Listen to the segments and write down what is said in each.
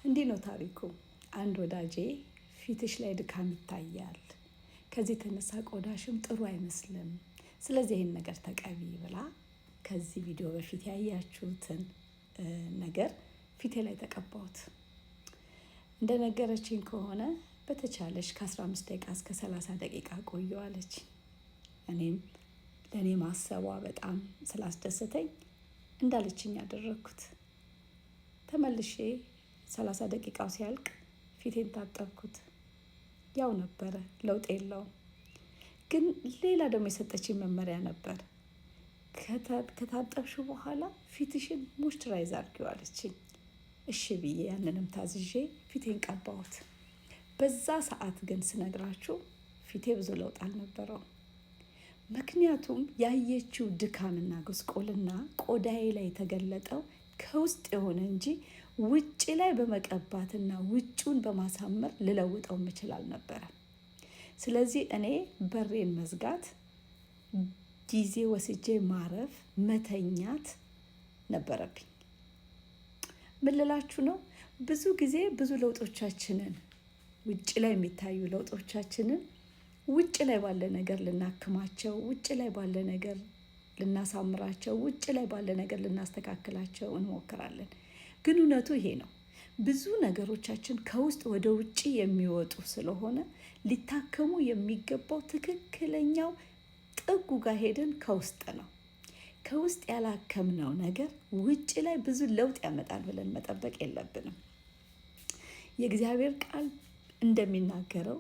እንዲህ ነው ታሪኩ። አንድ ወዳጄ ፊትሽ ላይ ድካም ይታያል፣ ከዚህ የተነሳ ቆዳሽም ጥሩ አይመስልም፣ ስለዚህ ይህን ነገር ተቀቢ ብላ ከዚህ ቪዲዮ በፊት ያያችሁትን ነገር ፊቴ ላይ ተቀባሁት። እንደነገረችኝ ከሆነ በተቻለሽ ከ15 ደቂቃ እስከ 30 ደቂቃ ቆየዋለች። እኔም ለእኔ ማሰቧ በጣም ስላስደሰተኝ እንዳለችኝ ያደረግኩት። ተመልሼ 30 ደቂቃው ሲያልቅ ፊቴን ታጠብኩት። ያው ነበረ፣ ለውጥ የለውም። ግን ሌላ ደግሞ የሰጠችኝ መመሪያ ነበር። ከታጠብሽ በኋላ ፊትሽን ሞይስቸራይዝ አድርጊው አለችኝ። እሺ ብዬ ያንንም ታዝዤ ፊቴን ቀባሁት። በዛ ሰዓት ግን ስነግራችሁ ፊቴ ብዙ ለውጥ አልነበረውም። ምክንያቱም ያየችው ድካምና ጉስቁልና ቆዳዬ ላይ የተገለጠው ከውስጥ የሆነ እንጂ ውጭ ላይ በመቀባትና ውጩን በማሳመር ልለውጠው የምችል አልነበረም። ስለዚህ እኔ በሬን መዝጋት፣ ጊዜ ወስጄ ማረፍ፣ መተኛት ነበረብኝ። ምን ልላችሁ ነው? ብዙ ጊዜ ብዙ ለውጦቻችንን ውጭ ላይ የሚታዩ ለውጦቻችንን ውጭ ላይ ባለ ነገር ልናክማቸው፣ ውጭ ላይ ባለ ነገር ልናሳምራቸው፣ ውጭ ላይ ባለ ነገር ልናስተካክላቸው እንሞክራለን። ግን እውነቱ ይሄ ነው። ብዙ ነገሮቻችን ከውስጥ ወደ ውጭ የሚወጡ ስለሆነ ሊታከሙ የሚገባው ትክክለኛው ጥጉ ጋር ሄደን ከውስጥ ነው። ከውስጥ ያላከምነው ነገር ውጭ ላይ ብዙ ለውጥ ያመጣል ብለን መጠበቅ የለብንም። የእግዚአብሔር ቃል እንደሚናገረው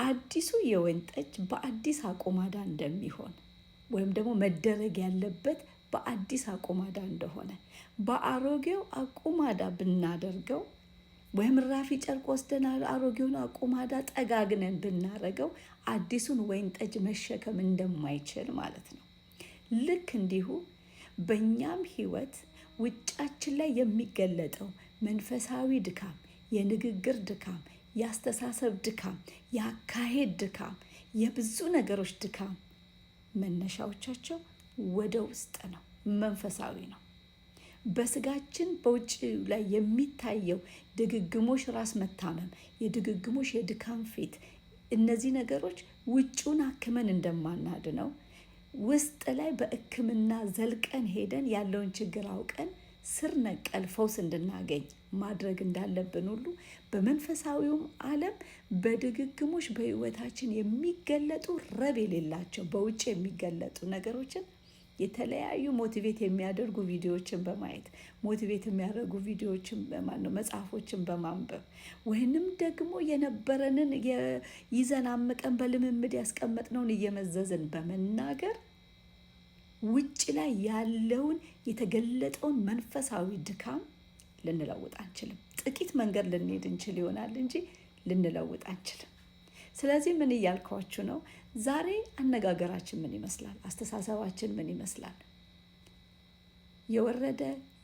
አዲሱ የወይን ጠጅ በአዲስ አቁማዳ እንደሚሆን ወይም ደግሞ መደረግ ያለበት በአዲስ አቁማዳ እንደሆነ፣ በአሮጌው አቁማዳ ብናደርገው ወይም ራፊ ጨርቅ ወስደን አሮጌውን አቁማዳ ጠጋግነን ብናደርገው አዲሱን ወይን ጠጅ መሸከም እንደማይችል ማለት ነው። ልክ እንዲሁ በእኛም ሕይወት ውጫችን ላይ የሚገለጠው መንፈሳዊ ድካም፣ የንግግር ድካም፣ የአስተሳሰብ ድካም፣ የአካሄድ ድካም፣ የብዙ ነገሮች ድካም መነሻዎቻቸው ወደ ውስጥ ነው፣ መንፈሳዊ ነው። በስጋችን በውጭ ላይ የሚታየው ድግግሞሽ ራስ መታመም፣ የድግግሞሽ የድካም ፊት፣ እነዚህ ነገሮች ውጩን አክመን እንደማናድነው ውስጥ ላይ በሕክምና ዘልቀን ሄደን ያለውን ችግር አውቀን ስር ነቀል ፈውስ እንድናገኝ ማድረግ እንዳለብን ሁሉ በመንፈሳዊውም ዓለም በድግግሞሽ በሕይወታችን የሚገለጡ ረብ የሌላቸው በውጭ የሚገለጡ ነገሮችን የተለያዩ ሞቲቬት የሚያደርጉ ቪዲዮዎችን በማየት ሞቲቬት የሚያደርጉ ቪዲዮዎችን መጽሐፎችን በማንበብ ወይንም ደግሞ የነበረንን ይዘን አምቀን በልምምድ ያስቀመጥነውን እየመዘዝን በመናገር ውጭ ላይ ያለውን የተገለጠውን መንፈሳዊ ድካም ልንለውጥ አንችልም። ጥቂት መንገድ ልንሄድ እንችል ይሆናል እንጂ ልንለውጥ አንችልም። ስለዚህ ምን እያልኳችሁ ነው? ዛሬ አነጋገራችን ምን ይመስላል? አስተሳሰባችን ምን ይመስላል? የወረደ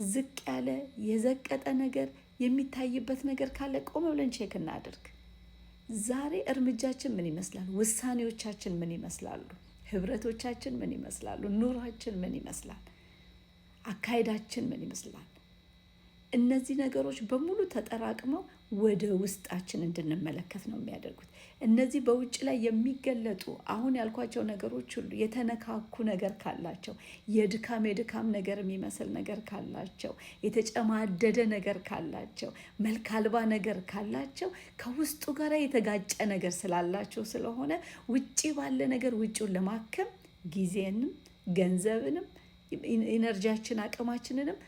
ዝቅ ያለ የዘቀጠ ነገር የሚታይበት ነገር ካለ ቆም ብለን ቼክ እናድርግ። ዛሬ እርምጃችን ምን ይመስላል? ውሳኔዎቻችን ምን ይመስላሉ? ህብረቶቻችን ምን ይመስላሉ? ኑሯችን ምን ይመስላል? አካሄዳችን ምን ይመስላል? እነዚህ ነገሮች በሙሉ ተጠራቅመው ወደ ውስጣችን እንድንመለከት ነው የሚያደርጉት። እነዚህ በውጭ ላይ የሚገለጡ አሁን ያልኳቸው ነገሮች ሁሉ የተነካኩ ነገር ካላቸው፣ የድካም ነገር የሚመስል ነገር ካላቸው፣ የተጨማደደ ነገር ካላቸው፣ መልክ አልባ ነገር ካላቸው ከውስጡ ጋር የተጋጨ ነገር ስላላቸው ስለሆነ ውጭ ባለ ነገር ውጭውን ለማከም ጊዜንም ገንዘብንም ኢነርጂያችን አቅማችንንም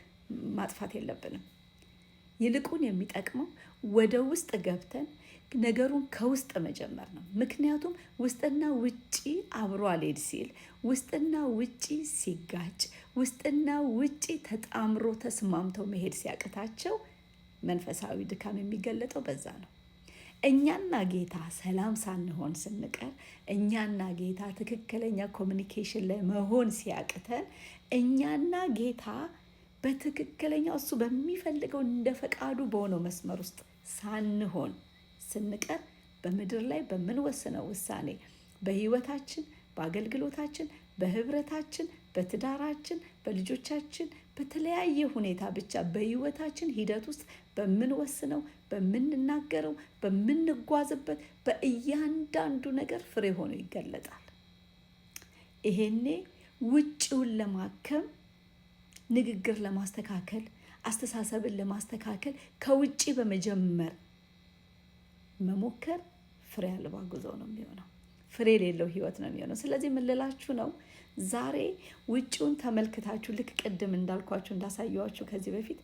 ማጥፋት የለብንም። ይልቁን የሚጠቅመው ወደ ውስጥ ገብተን ነገሩን ከውስጥ መጀመር ነው። ምክንያቱም ውስጥና ውጪ አብሮ አልሄድ ሲል፣ ውስጥና ውጪ ሲጋጭ፣ ውስጥና ውጪ ተጣምሮ ተስማምተው መሄድ ሲያቅታቸው መንፈሳዊ ድካም የሚገለጠው በዛ ነው። እኛና ጌታ ሰላም ሳንሆን ስንቀር፣ እኛና ጌታ ትክክለኛ ኮሚኒኬሽን ላይ መሆን ሲያቅተን፣ እኛና ጌታ በትክክለኛው እሱ በሚፈልገው እንደ ፈቃዱ በሆነው መስመር ውስጥ ሳንሆን ስንቀር በምድር ላይ በምንወስነው ውሳኔ በሕይወታችን፣ በአገልግሎታችን፣ በህብረታችን፣ በትዳራችን፣ በልጆቻችን በተለያየ ሁኔታ ብቻ በህይወታችን ሂደት ውስጥ በምንወስነው፣ በምንናገረው፣ በምንጓዝበት በእያንዳንዱ ነገር ፍሬ ሆኖ ይገለጣል። ይሄኔ ውጭውን ለማከም፣ ንግግር ለማስተካከል፣ አስተሳሰብን ለማስተካከል ከውጭ በመጀመር መሞከር ፍሬ አልባ ጉዞ ነው የሚሆነው። ፍሬ የሌለው ህይወት ነው የሚሆነው። ስለዚህ ምን ልላችሁ ነው? ዛሬ ውጭውን ተመልክታችሁ ልክ ቅድም እንዳልኳችሁ እንዳሳየዋችሁ ከዚህ በፊት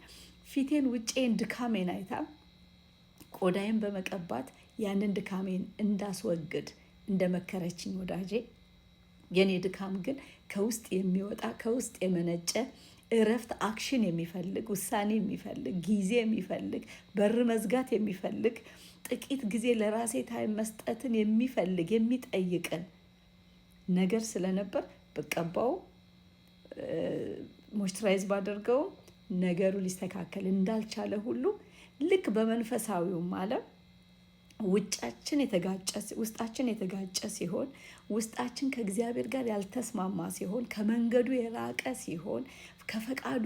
ፊቴን ውጭዬን ድካሜን አይታ ቆዳዬን በመቀባት ያንን ድካሜን እንዳስወግድ እንደመከረችኝ ወዳጄ፣ የኔ ድካም ግን ከውስጥ የሚወጣ ከውስጥ የመነጨ እረፍት፣ አክሽን የሚፈልግ ውሳኔ የሚፈልግ ጊዜ የሚፈልግ በር መዝጋት የሚፈልግ ጥቂት ጊዜ ለራሴ ታይም መስጠትን የሚፈልግ የሚጠይቅን ነገር ስለነበር ብቀባው ሞይስቸራይዝ ባደርገው ነገሩ ሊስተካከል እንዳልቻለ ሁሉ ልክ በመንፈሳዊውም ዓለም ውጫችን የተጋጨ ውስጣችን የተጋጨ ሲሆን፣ ውስጣችን ከእግዚአብሔር ጋር ያልተስማማ ሲሆን፣ ከመንገዱ የራቀ ሲሆን፣ ከፈቃዱ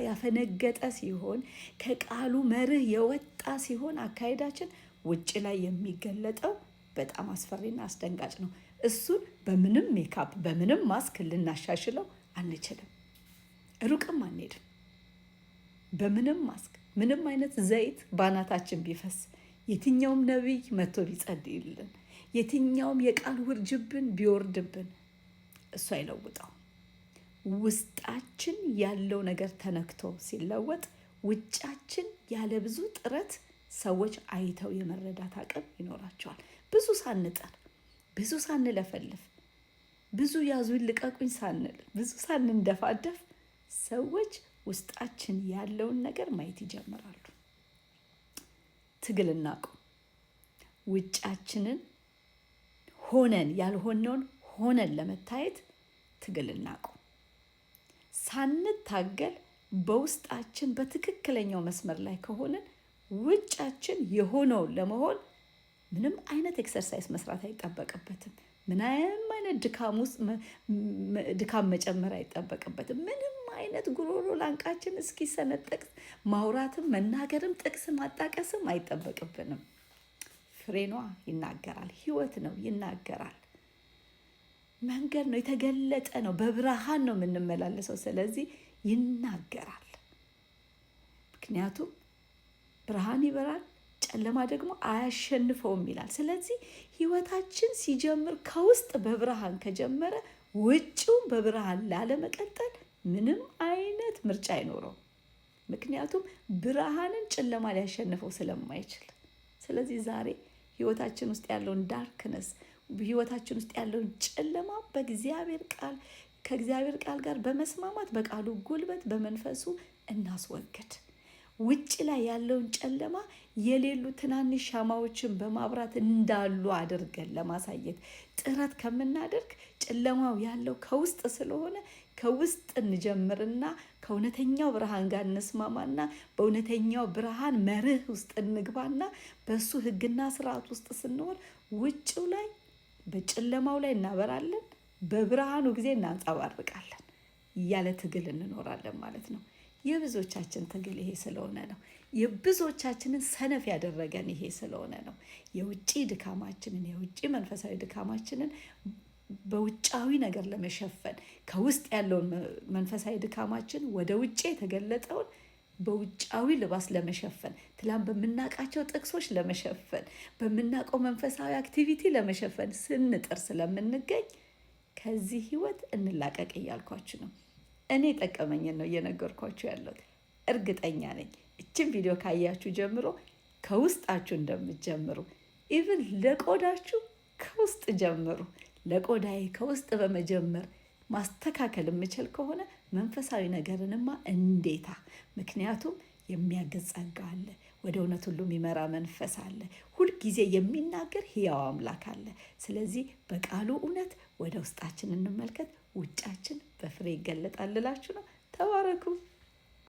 ያፈነገጠ ሲሆን፣ ከቃሉ መርህ የወጣ ሲሆን አካሄዳችን ውጭ ላይ የሚገለጠው በጣም አስፈሪና አስደንጋጭ ነው። እሱን በምንም ሜካፕ በምንም ማስክ ልናሻሽለው አንችልም። ሩቅም አንሄድም። በምንም ማስክ ምንም አይነት ዘይት ባናታችን ቢፈስ፣ የትኛውም ነቢይ መጥቶ ቢጸልይልን፣ የትኛውም የቃል ውርጅብን ቢወርድብን እሱ አይለውጠው። ውስጣችን ያለው ነገር ተነክቶ ሲለወጥ ውጫችን ያለ ብዙ ጥረት ሰዎች አይተው የመረዳት አቅም ይኖራቸዋል። ብዙ ሳንጠር፣ ብዙ ሳንለፈልፍ፣ ብዙ ያዙኝ ልቀቁኝ ሳንል፣ ብዙ ሳንንደፋደፍ ሰዎች ውስጣችን ያለውን ነገር ማየት ይጀምራሉ። ትግል እናቁም። ውጫችንን ሆነን ያልሆነውን ሆነን ለመታየት ትግል እናቁም። ሳንታገል በውስጣችን በትክክለኛው መስመር ላይ ከሆንን ውጫችን የሆነውን ለመሆን ምንም አይነት ኤክሰርሳይዝ መስራት አይጠበቅበትም። ምንም አይነት ድካም መጨመር አይጠበቅበትም። ምንም አይነት ጉሮሮ ላንቃችን እስኪሰነጠቅ ማውራትም መናገርም ጥቅስ ማጣቀስም አይጠበቅብንም። ፍሬኗ ይናገራል። ህይወት ነው ይናገራል። መንገድ ነው፣ የተገለጠ ነው። በብርሃን ነው የምንመላለሰው። ስለዚህ ይናገራል። ምክንያቱም ብርሃን ይበራል፣ ጨለማ ደግሞ አያሸንፈውም ይላል። ስለዚህ ህይወታችን ሲጀምር ከውስጥ በብርሃን ከጀመረ ውጭው በብርሃን ላለመቀጠል ምንም አይነት ምርጫ አይኖረውም። ምክንያቱም ብርሃንን ጨለማ ሊያሸንፈው ስለማይችል። ስለዚህ ዛሬ ህይወታችን ውስጥ ያለውን ዳርክነስ፣ ህይወታችን ውስጥ ያለውን ጨለማ በእግዚአብሔር ቃል ከእግዚአብሔር ቃል ጋር በመስማማት በቃሉ ጉልበት በመንፈሱ እናስወግድ። ውጭ ላይ ያለውን ጨለማ የሌሉ ትናንሽ ሻማዎችን በማብራት እንዳሉ አድርገን ለማሳየት ጥረት ከምናደርግ ጨለማው ያለው ከውስጥ ስለሆነ ከውስጥ እንጀምርና ከእውነተኛው ብርሃን ጋር እንስማማና በእውነተኛው ብርሃን መርህ ውስጥ እንግባና በሱ ህግና ስርዓት ውስጥ ስንኖር ውጭው ላይ በጨለማው ላይ እናበራለን፣ በብርሃኑ ጊዜ እናንጸባርቃለን። ያለ ትግል እንኖራለን ማለት ነው። የብዙዎቻችን ትግል ይሄ ስለሆነ ነው። የብዙዎቻችንን ሰነፍ ያደረገን ይሄ ስለሆነ ነው። የውጭ ድካማችንን የውጭ መንፈሳዊ ድካማችንን በውጫዊ ነገር ለመሸፈን ከውስጥ ያለውን መንፈሳዊ ድካማችን ወደ ውጭ የተገለጠውን በውጫዊ ልባስ ለመሸፈን ትላንት በምናውቃቸው ጥቅሶች ለመሸፈን በምናውቀው መንፈሳዊ አክቲቪቲ ለመሸፈን ስንጥር ስለምንገኝ ከዚህ ህይወት እንላቀቅ እያልኳችሁ ነው። እኔ ጠቀመኝን ነው እየነገርኳችሁ ያለሁት። እርግጠኛ ነኝ እችን ቪዲዮ ካያችሁ ጀምሮ ከውስጣችሁ እንደምትጀምሩ። ኢቭን ለቆዳችሁ ከውስጥ ጀምሩ። ለቆዳዬ ከውስጥ በመጀመር ማስተካከል የምችል ከሆነ መንፈሳዊ ነገርንማ እንዴታ! ምክንያቱም የሚያግዝ ጸጋ አለ። ወደ እውነት ሁሉ የሚመራ መንፈስ አለ። ሁልጊዜ የሚናገር ሕያው አምላክ አለ። ስለዚህ በቃሉ እውነት ወደ ውስጣችን እንመልከት። ውጫችን በፍሬ ይገለጣል ልላችሁ ነው። ተባረኩ።